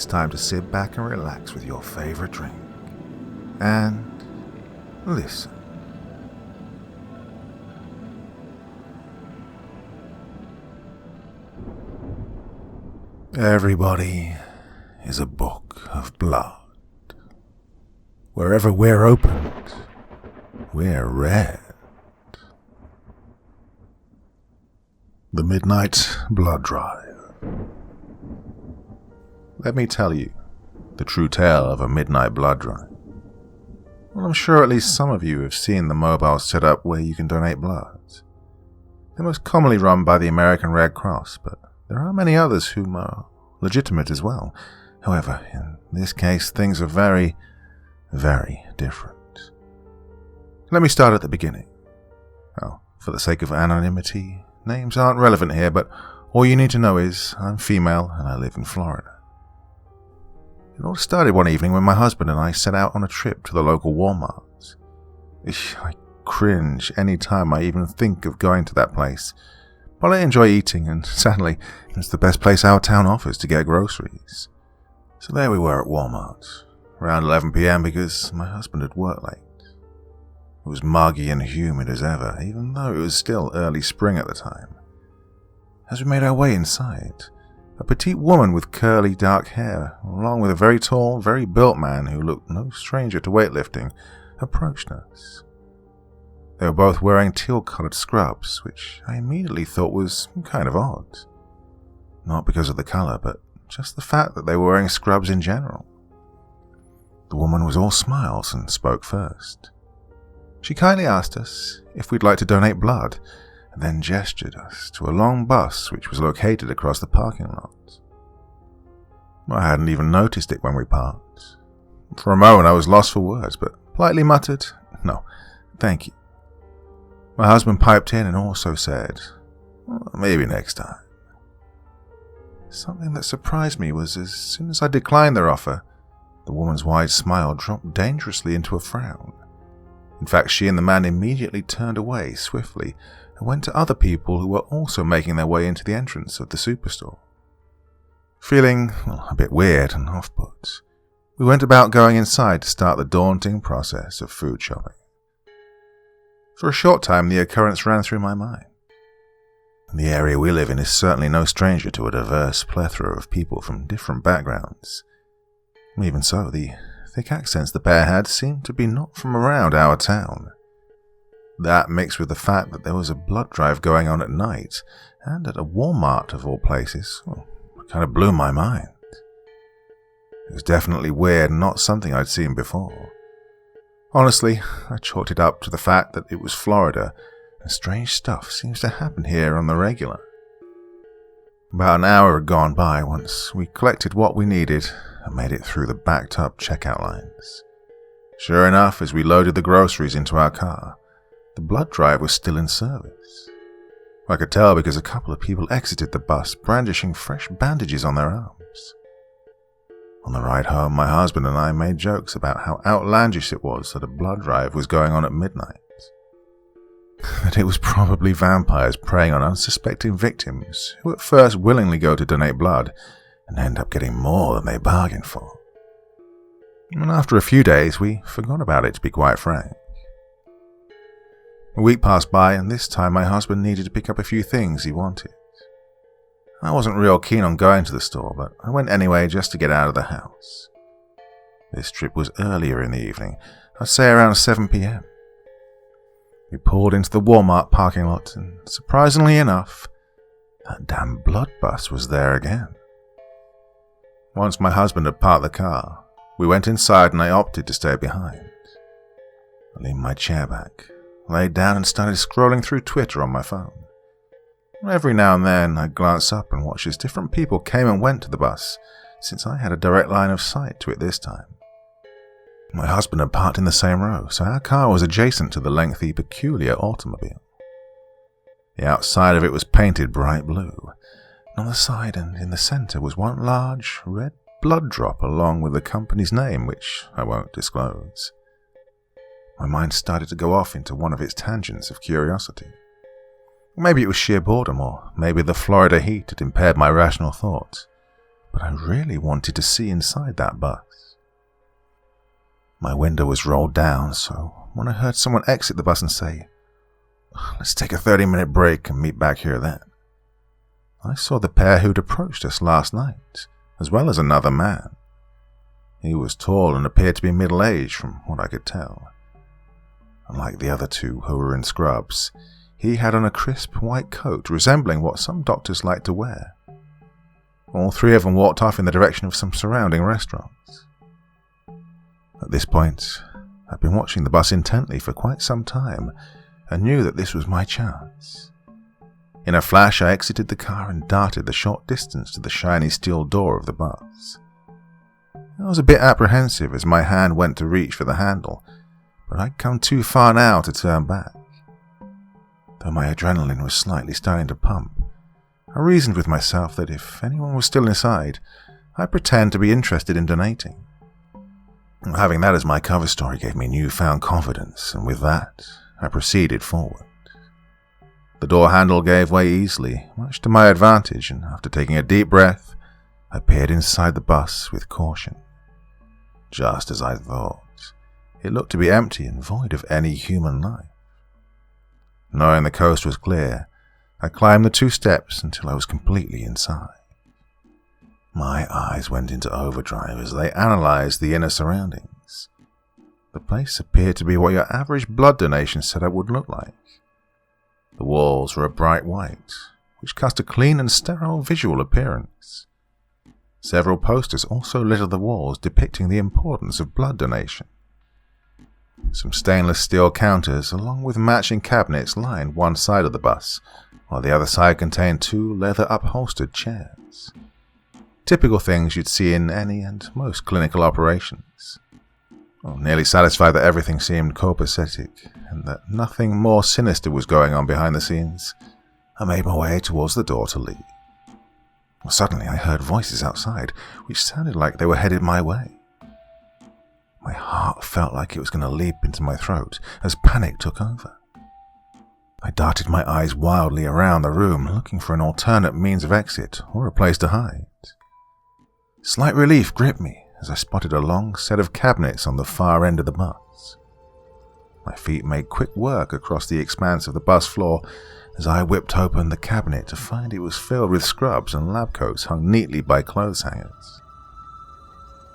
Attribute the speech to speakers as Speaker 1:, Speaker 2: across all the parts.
Speaker 1: it's time to sit back and relax with your favorite drink. And listen. Everybody is a book of blood. Wherever we're opened, we're read. The Midnight Blood Drive. Let me tell you the true tale of a midnight blood drive. Well, I'm sure at least some of you have seen the mobile setup where you can donate blood. They're most commonly run by the American Red Cross, but there are many others whom are legitimate as well. However, in this case, things are very, very different. Let me start at the beginning. Well, for the sake of anonymity, names aren't relevant here, but all you need to know is I'm female and I live in Florida. It all started one evening when my husband and I set out on a trip to the local Walmart. I cringe any time I even think of going to that place, but I enjoy eating, and sadly, it's the best place our town offers to get groceries. So there we were at Walmart, around 11 p.m. because my husband had worked late. It was muggy and humid as ever, even though it was still early spring at the time. As we made our way inside, a petite woman with curly dark hair, along with a very tall, very built man who looked no stranger to weightlifting, approached us. They were both wearing teal-coloured scrubs, which I immediately thought was kind of odd. Not because of the colour, but just the fact that they were wearing scrubs in general. The woman was all smiles and spoke first. She kindly asked us if we'd like to donate blood, and then gestured us to a long bus which was located across the parking lot. I hadn't even noticed it when we parked. For a moment I was lost for words, but politely muttered, "No, thank you." My husband piped in and also said, "Well, maybe next time." Something that surprised me was as soon as I declined their offer, the woman's wide smile dropped dangerously into a frown. In fact, she and the man immediately turned away swiftly and went to other people who were also making their way into the entrance of the superstore. Feeling a bit weird and off-put, we went about going inside to start the daunting process of food shopping. For a short time, the occurrence ran through my mind. The area we live in is certainly no stranger to a diverse plethora of people from different backgrounds. Even so, the thick accents the pair had seemed to be not from around our town. That, mixed with the fact that there was a blood drive going on at night, and at a Walmart of all places, kind of blew my mind. It was definitely weird and not something I'd seen before. Honestly, I chalked it up to the fact that it was Florida, and strange stuff seems to happen here on the regular. About an hour had gone by once we collected what we needed and made it through the backed-up checkout lines. Sure enough, as we loaded the groceries into our car, the blood drive was still in service. I could tell because a couple of people exited the bus brandishing fresh bandages on their arms. On the ride home, my husband and I made jokes about how outlandish it was that a blood drive was going on at midnight. That it was probably vampires preying on unsuspecting victims who at first willingly go to donate blood and end up getting more than they bargained for. And after a few days, we forgot about it, to be quite frank. A week passed by, and this time my husband needed to pick up a few things he wanted. I wasn't real keen on going to the store, but I went anyway just to get out of the house. This trip was earlier in the evening, I'd say around 7 p.m. We pulled into the Walmart parking lot, and surprisingly enough, that damn blood bus was there again. Once my husband had parked the car, we went inside and I opted to stay behind. I leaned my chair back, laid down and started scrolling through Twitter on my phone. Every now and then I'd glance up and watch as different people came and went to the bus, since I had a direct line of sight to it this time. My husband had parked in the same row, so our car was adjacent to the lengthy, peculiar automobile. The outside of it was painted bright blue, and on the side and in the centre was one large, red blood drop along with the company's name, which I won't disclose. My mind started to go off into one of its tangents of curiosity. Maybe it was sheer boredom, or maybe the Florida heat had impaired my rational thought. but I really wanted to see inside that bus. My window was rolled down, so when I heard someone exit the bus and say, "Let's take a 30-minute break and meet back here then," I saw the pair who'd approached us last night, as well as another man. He was tall and appeared to be middle-aged from what I could tell. Unlike the other two who were in scrubs, he had on a crisp white coat resembling what some doctors like to wear. All three of them walked off in the direction of some surrounding restaurants. At this point, I'd been watching the bus intently for quite some time and knew that this was my chance. In a flash, I exited the car and darted the short distance to the shiny steel door of the bus. I was a bit apprehensive as my hand went to reach for the handle, but I'd come too far now to turn back. Though my adrenaline was slightly starting to pump, I reasoned with myself that if anyone was still inside, I'd pretend to be interested in donating. Having that as my cover story gave me newfound confidence, and with that, I proceeded forward. The door handle gave way easily, much to my advantage, and after taking a deep breath, I peered inside the bus with caution. Just as I thought, it looked to be empty and void of any human life. Knowing the coast was clear, I climbed the 2 steps until I was completely inside. My eyes went into overdrive as they analyzed the inner surroundings. The place appeared to be what your average blood donation setup would look like. The walls were a bright white, which cast a clean and sterile visual appearance. Several posters also littered the walls depicting the importance of blood donation. Some stainless steel counters along with matching cabinets lined one side of the bus, while the other side contained 2 leather-upholstered chairs. Typical things you'd see in any and most clinical operations. Nearly satisfied that everything seemed copacetic and that nothing more sinister was going on behind the scenes, I made my way towards the door to leave. Suddenly I heard voices outside, which sounded like they were headed my way. My heart felt like it was going to leap into my throat as panic took over. I darted my eyes wildly around the room, looking for an alternate means of exit or a place to hide. Slight relief gripped me as I spotted a long set of cabinets on the far end of the bus. My feet made quick work across the expanse of the bus floor as I whipped open the cabinet to find it was filled with scrubs and lab coats hung neatly by clothes hangers.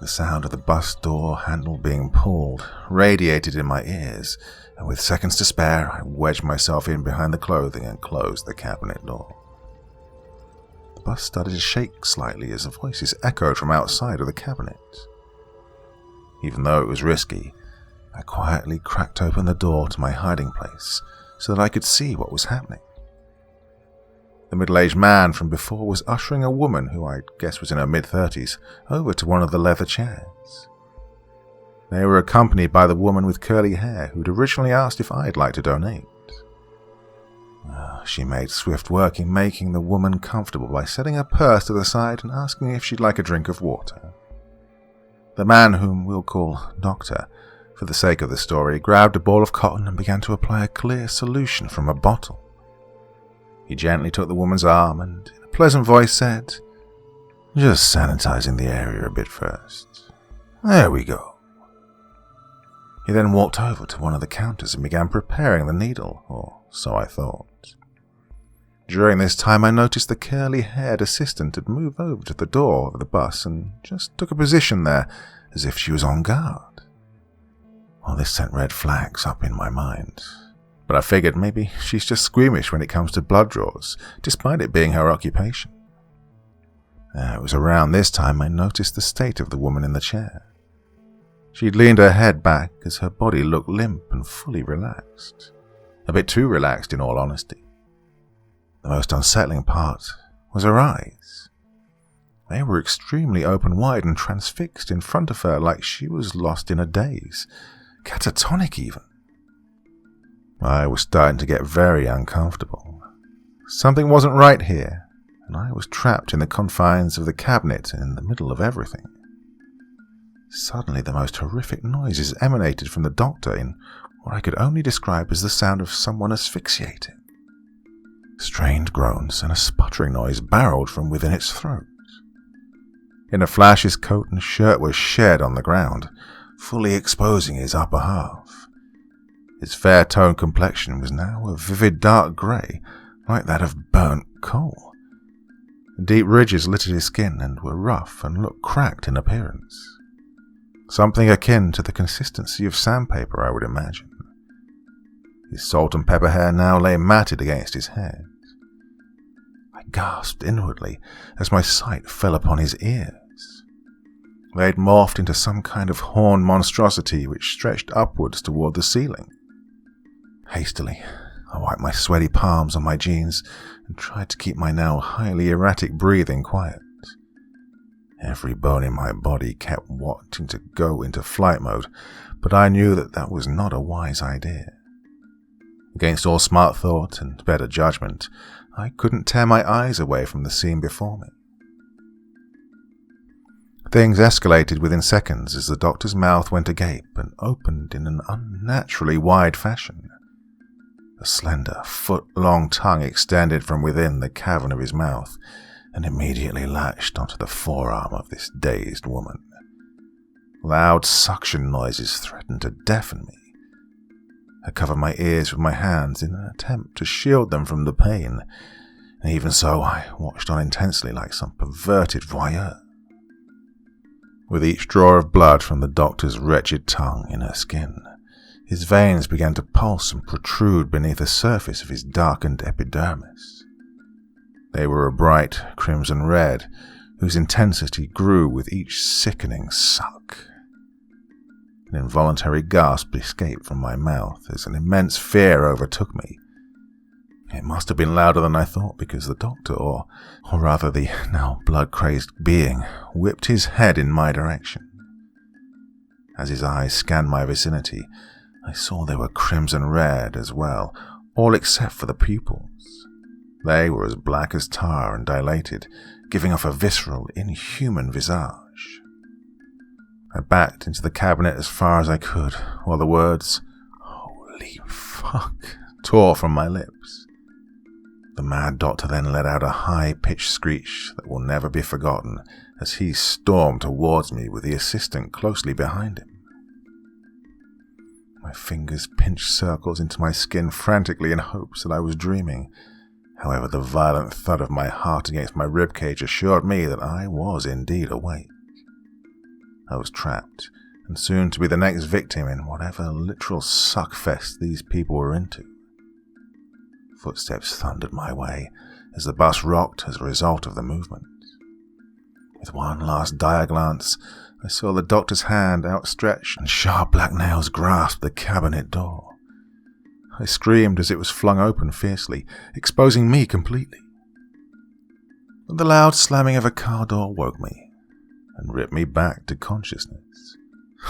Speaker 1: The sound of the bus door handle being pulled radiated in my ears, and with seconds to spare, I wedged myself in behind the clothing and closed the cabinet door. The bus started to shake slightly as the voices echoed from outside of the cabinet. Even though it was risky, I quietly cracked open the door to my hiding place so that I could see what was happening. The middle-aged man from before was ushering a woman who I guess was in her mid-30s over to one of the leather chairs. They were accompanied by the woman with curly hair who'd originally asked if I'd like to donate. She made swift work in making the woman comfortable by setting her purse to the side and asking if she'd like a drink of water. The man, whom we'll call Doctor, for the sake of the story, grabbed a ball of cotton and began to apply a clear solution from a bottle. He gently took the woman's arm and, in a pleasant voice, said, "Just sanitizing the area a bit first. There we go." He then walked over to one of the counters and began preparing the needle, or so I thought. During this time, I noticed the curly-haired assistant had moved over to the door of the bus and just took a position there as if she was on guard. Well, this sent red flags up in my mind, but I figured maybe she's just squeamish when it comes to blood draws, despite it being her occupation. It was around this time I noticed the state of the woman in the chair. She'd leaned her head back as her body looked limp and fully relaxed. A bit too relaxed, in all honesty. The most unsettling part was her eyes. They were extremely open wide and transfixed in front of her like she was lost in a daze, catatonic even. I was starting to get very uncomfortable. Something wasn't right here, and I was trapped in the confines of the cabinet in the middle of everything. Suddenly the most horrific noises emanated from the doctor in what I could only describe as the sound of someone asphyxiating. Strained groans and a sputtering noise barreled from within its throat. In a flash, his coat and shirt were shed on the ground, fully exposing his upper half. His fair-toned complexion was now a vivid dark grey, like that of burnt coal. Deep ridges littered his skin and were rough and looked cracked in appearance. Something akin to the consistency of sandpaper, I would imagine. His salt and pepper hair now lay matted against his head. I gasped inwardly as my sight fell upon his ears. They had morphed into some kind of horned monstrosity which stretched upwards toward the ceiling. Hastily, I wiped my sweaty palms on my jeans and tried to keep my now highly erratic breathing quiet. Every bone in my body kept wanting to go into flight mode, but I knew that was not a wise idea. Against all smart thought and better judgment, I couldn't tear my eyes away from the scene before me. Things escalated within seconds as the doctor's mouth went agape and opened in an unnaturally wide fashion. A slender, foot-long tongue extended from within the cavern of his mouth and immediately latched onto the forearm of this dazed woman. Loud suction noises threatened to deafen me. I covered my ears with my hands in an attempt to shield them from the pain, and even so I watched on intensely like some perverted voyeur. With each draw of blood from the doctor's wretched tongue in her skin, his veins began to pulse and protrude beneath the surface of his darkened epidermis. They were a bright crimson red, whose intensity grew with each sickening suck. An involuntary gasp escaped from my mouth as an immense fear overtook me. It must have been louder than I thought, because the doctor, or rather the now blood-crazed being, whipped his head in my direction. As his eyes scanned my vicinity, I saw they were crimson red as well, all except for the pupils. They were as black as tar and dilated, giving off a visceral, inhuman visage. I backed into the cabinet as far as I could, while the words, "Holy fuck," tore from my lips. The mad doctor then let out a high-pitched screech that will never be forgotten as he stormed towards me with the assistant closely behind him. My fingers pinched circles into my skin frantically in hopes that I was dreaming. However, the violent thud of my heart against my ribcage assured me that I was indeed awake. I was trapped, and soon to be the next victim in whatever literal suckfest these people were into. Footsteps thundered my way as the bus rocked as a result of the movement. With one last dire glance, I saw the doctor's hand outstretched and sharp black nails grasped the cabinet door. I screamed as it was flung open fiercely, exposing me completely. But the loud slamming of a car door woke me and ripped me back to consciousness.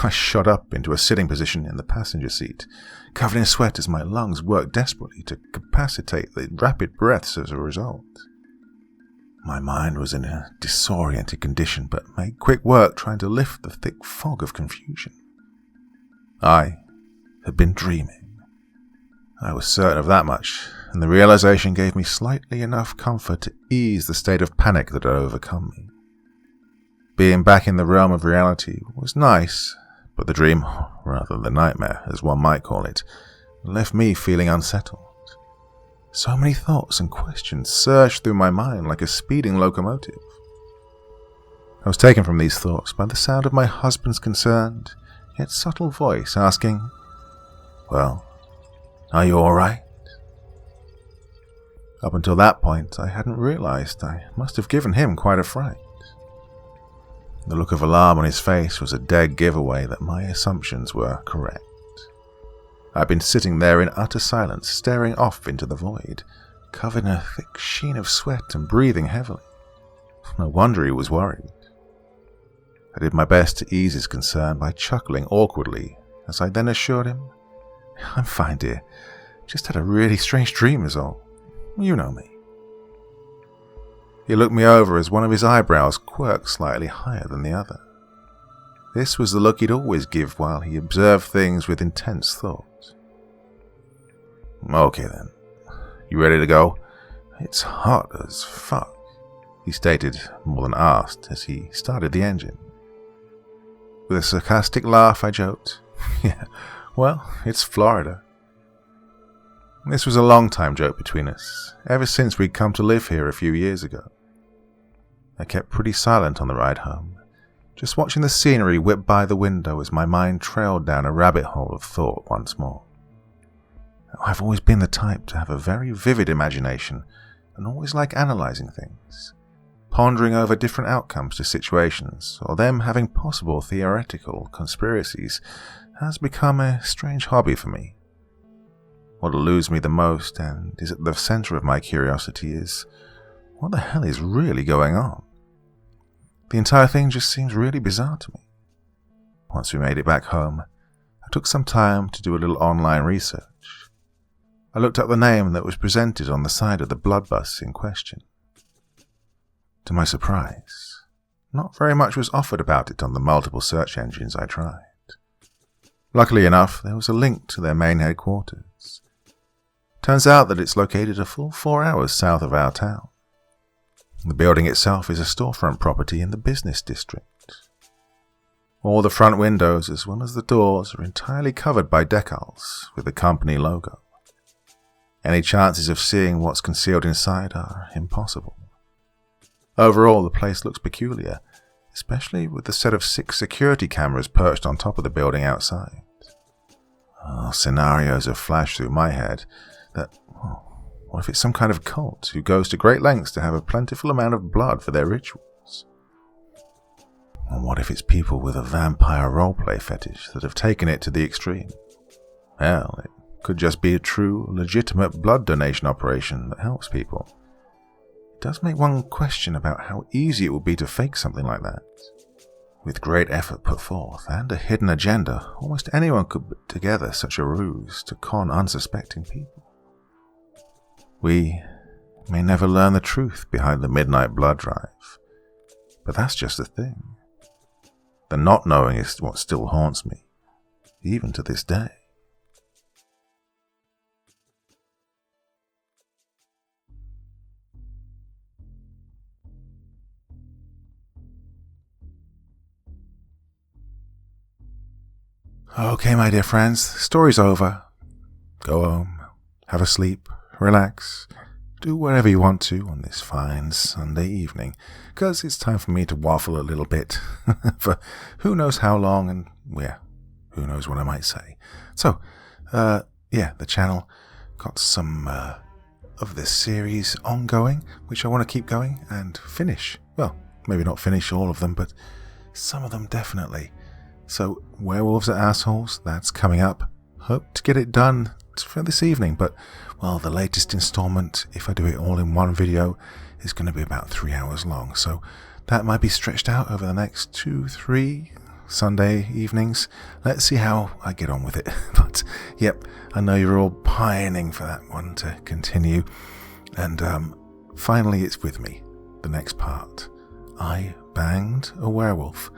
Speaker 1: I shot up into a sitting position in the passenger seat, covered in sweat as my lungs worked desperately to capacitate the rapid breaths as a result. My mind was in a disoriented condition, but made quick work trying to lift the thick fog of confusion. I had been dreaming. I was certain of that much, and the realization gave me slightly enough comfort to ease the state of panic that had overcome me. Being back in the realm of reality was nice, but the dream, or rather the nightmare, as one might call it, left me feeling unsettled. So many thoughts and questions surged through my mind like a speeding locomotive. I was taken from these thoughts by the sound of my husband's concerned, yet subtle voice asking, "Well, are you all right?" Up until that point, I hadn't realized I must have given him quite a fright. The look of alarm on his face was a dead giveaway that my assumptions were correct. I'd been sitting there in utter silence, staring off into the void, covered in a thick sheen of sweat and breathing heavily. No wonder he was worried. I did my best to ease his concern by chuckling awkwardly, as I then assured him, "I'm fine, dear. Just had a really strange dream is all. You know me." He looked me over as one of his eyebrows quirked slightly higher than the other. This was the look he'd always give while he observed things with intense thought. "Okay then. You ready to go? It's hot as fuck." he stated more than asked as he started the engine. With a sarcastic laugh, I joked, "Yeah, well, it's Florida." This was a long-time joke between us, ever since we'd come to live here a few years ago. I kept pretty silent on the ride home, just watching the scenery whip by the window as my mind trailed down a rabbit hole of thought once more. I've always been the type to have a very vivid imagination and always like analysing things, pondering over different outcomes to situations, or them having possible theoretical conspiracies has become a strange hobby for me. What eludes me the most, and is at the centre of my curiosity, is what the hell is really going on? The entire thing just seems really bizarre to me. Once we made it back home, I took some time to do a little online research. I looked up the name that was presented on the side of the blood bus in question. To my surprise, not very much was offered about it on the multiple search engines I tried. Luckily enough, there was a link to their main headquarters. Turns out that it's located a full 4 hours south of our town. The building itself is a storefront property in the business district. All the front windows as well as the doors are entirely covered by decals with the company logo. Any chances of seeing what's concealed inside are impossible. Overall, the place looks peculiar, especially with the set of 6 security cameras perched on top of the building outside. Scenarios have flashed through my head that, what if it's some kind of cult who goes to great lengths to have a plentiful amount of blood for their rituals? Or what if it's people with a vampire roleplay fetish that have taken it to the extreme? Hell, it could just be a true, legitimate blood donation operation that helps people. It does make one question about how easy it would be to fake something like that. With great effort put forth and a hidden agenda, almost anyone could put together such a ruse to con unsuspecting people. We may never learn the truth behind the midnight blood drive, but that's just the thing. The not knowing is what still haunts me, even to this day. Okay, my dear friends, the story's over. Go home, have a sleep, relax, do whatever you want to on this fine Sunday evening, because it's time for me to waffle a little bit for who knows how long, and who knows what I might say. So, the channel got some of this series ongoing, which I want to keep going and finish. Well, maybe not finish all of them, but some of them definitely. So, Werewolves Are Assholes, that's coming up. Hope to get it done for this evening, but, well, the latest installment, if I do it all in one video, is going to be about 3 hours long, so that might be stretched out over the next 2-3 Sunday evenings. Let's see how I get on with it. But, yep, I know you're all pining for that one to continue, and finally it's with me, the next part. I banged a werewolf.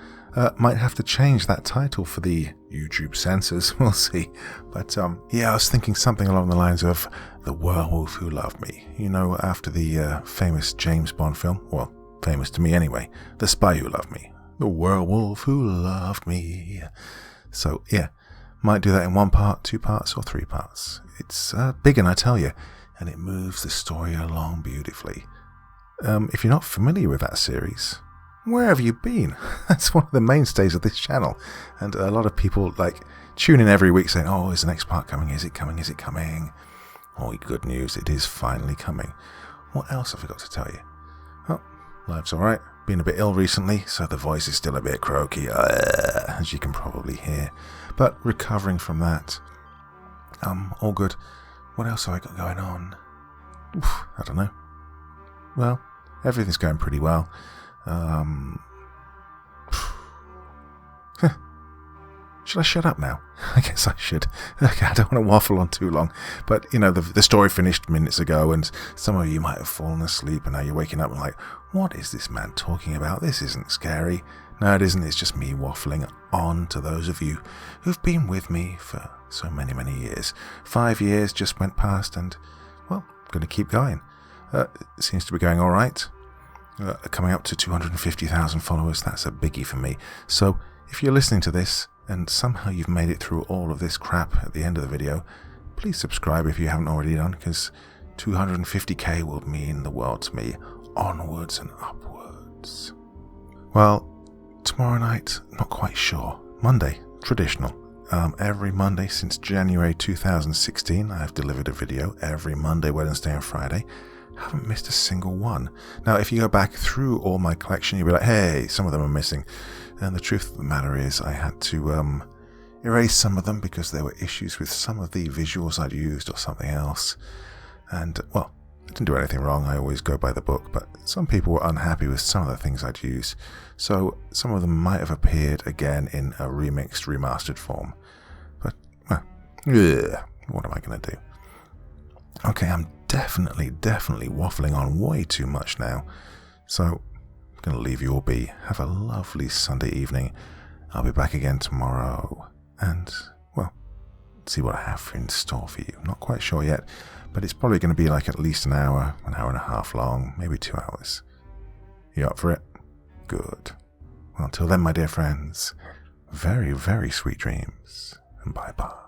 Speaker 1: Might have to change that title for the YouTube censors, we'll see. But I was thinking something along the lines of The Werewolf Who Loved Me. You know, after the famous James Bond film, well, famous to me anyway, The Spy Who Loved Me. The Werewolf Who Loved Me. So, might do that in 1 part, 2 parts, or 3 parts. It's big, and I tell you, and it moves the story along beautifully. If you're not familiar with that series, where have you been? That's one of the mainstays of this channel. And a lot of people tune in every week saying, oh, is the next part coming? Is it coming? Is it coming? Oh, good news, it is finally coming. What else have I got to tell you? Oh, life's alright. Been a bit ill recently, so the voice is still a bit croaky, as you can probably hear. But recovering from that. All good. What else have I got going on? I don't know. Well, everything's going pretty well. Should I shut up now? I guess I should. Okay, I don't want to waffle on too long. But, the story finished minutes ago, and some of you might have fallen asleep, and now you're waking up and what is this man talking about? This isn't scary. No, it isn't. It's just me waffling on to those of you who've been with me for so many, many years. 5 years just went past, and, well, I'm going to keep going. It seems to be going all right. coming up to 250,000 followers. That's a biggie for me. So if you're listening to this and somehow you've made it through all of this crap at the end of the video, please subscribe if you haven't already done, because 250k will mean the world to me. Onwards and upwards. Well, tomorrow night, not quite sure. Monday, traditional. Every Monday since January 2016, I have delivered a video every Monday, Wednesday and Friday. Haven't missed a single one. Now, if you go back through all my collection, you'll be like, hey, some of them are missing. And the truth of the matter is I had to erase some of them because there were issues with some of the visuals I'd used or something else. And, well, I didn't do anything wrong. I always go by the book, but some people were unhappy with some of the things I'd used. So some of them might have appeared again in a remixed, remastered form. But, well, what am I going to do? Okay, I'm definitely waffling on way too much now. So I'm going to leave you all be. Have a lovely Sunday evening. I'll be back again tomorrow. And, well, see what I have in store for you. Not quite sure yet, but it's probably going to be like at least an hour and a half long, maybe 2 hours. You up for it? Good. Well, until then, my dear friends, very, very sweet dreams, and bye-bye.